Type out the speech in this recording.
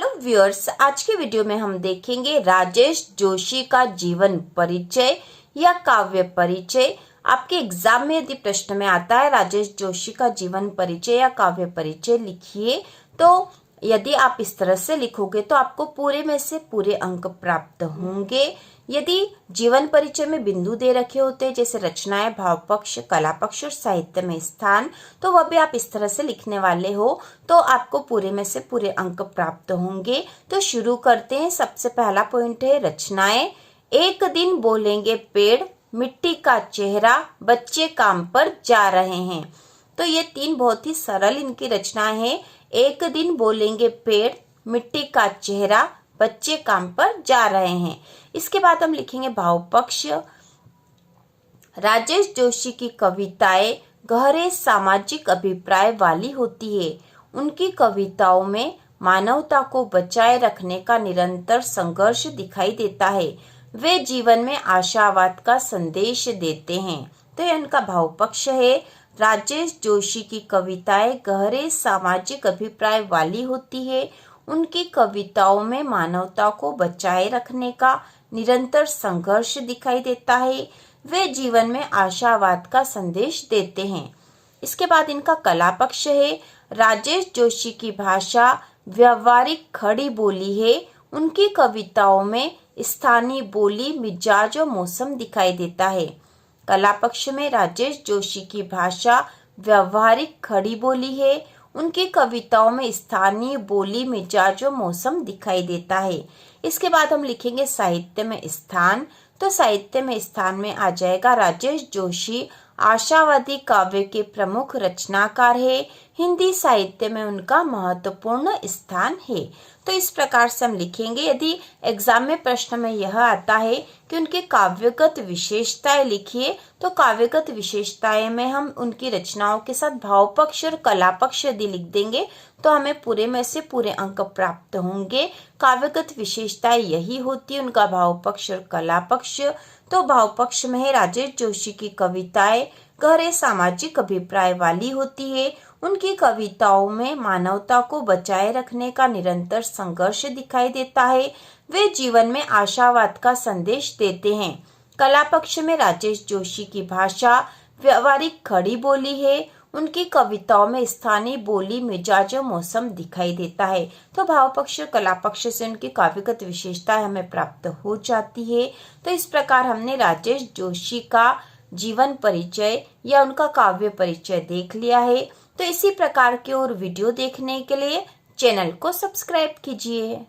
Hello viewers, आज के video में हम देखेंगे राजेश जोशी का जीवन परिचय या काव्य परिचय। आपके एग्जाम में यदि प्रश्न में आता है राजेश जोशी का जीवन परिचय या काव्य परिचय लिखिए, तो यदि आप इस तरह से लिखोगे तो आपको पूरे में से पूरे अंक प्राप्त होंगे। यदि जीवन परिचय में बिंदु दे रखे होते हैं जैसे रचनाएं, भाव पक्ष, कला पक्ष और साहित्य में स्थान, तो वह भी आप इस तरह से लिखने वाले हो तो आपको पूरे में से पूरे अंक प्राप्त होंगे। तो शुरू करते हैं। सबसे पहला पॉइंट है रचनाएं। एक दिन बोलेंगे पेड़, मिट्टी का चेहरा, बच्चे काम पर जा रहे हैं। तो ये तीन बहुत ही सरल इनकी रचनाएं हैं। एक दिन बोलेंगे पेड़, मिट्टी का चेहरा, बच्चे काम पर जा रहे हैं। इसके बाद हम लिखेंगे भाव पक्ष। राजेश जोशी की कविताएं गहरे सामाजिक अभिप्राय वाली होती है। उनकी कविताओं में मानवता को बचाए रखने का निरंतर संघर्ष दिखाई देता है। वे जीवन में आशावाद का संदेश देते हैं। तो यह उनका भाव पक्ष है। राजेश जोशी की कविताएं गहरे सामाजिक अभिप्राय वाली होती है। उनकी कविताओं में मानवता को बचाए रखने का निरंतर संघर्ष दिखाई देता है। वे जीवन में आशावाद का संदेश देते हैं। इसके बाद इनका कला पक्ष है। राजेश जोशी की भाषा व्यवहारिक खड़ी बोली है। उनकी कविताओं में स्थानीय बोली, मिजाज और मौसम दिखाई देता है। कला पक्ष में राजेश जोशी की भाषा व्यवहारिक खड़ी बोली है। उनकी कविताओं में स्थानीय बोली, मिजाज और मौसम दिखाई देता है। इसके बाद हम लिखेंगे साहित्य में स्थान। तो साहित्य में स्थान में आ जाएगा राजेश जोशी आशावादी काव्य के प्रमुख रचनाकार है। हिंदी साहित्य में उनका महत्वपूर्ण स्थान है। तो इस प्रकार से हम लिखेंगे। यदि एग्जाम में प्रश्न में यह आता है कि उनके काव्यगत विशेषताएं लिखिए, तो काव्यगत विशेषताएं में हम उनकी रचनाओं के साथ भाव पक्ष और कला पक्ष यदि लिख देंगे तो हमें पूरे में से पूरे अंक प्राप्त होंगे। काव्यगत विशेषताएं यही होती है, उनका भाव पक्ष और कला पक्ष। तो भाव पक्ष में है राजेश जोशी की कविताएं गहरे सामाजिक अभिप्राय वाली होती है। उनकी कविताओं में मानवता को बचाए रखने का निरंतर संघर्ष दिखाई देता है। वे जीवन में आशावाद का संदेश देते हैं। कला पक्ष में राजेश जोशी की भाषा व्यवहारिक खड़ी बोली है। उनकी कविताओं में स्थानीय बोली, मिजाज और मौसम दिखाई देता है। तो भाव पक्ष और कला पक्ष से उनकी काव्यगत विशेषताएं हमें प्राप्त हो जाती है। तो इस प्रकार हमने राजेश जोशी का जीवन परिचय या उनका काव्य परिचय देख लिया है। तो इसी प्रकार के और वीडियो देखने के लिए चैनल को सब्सक्राइब कीजिए।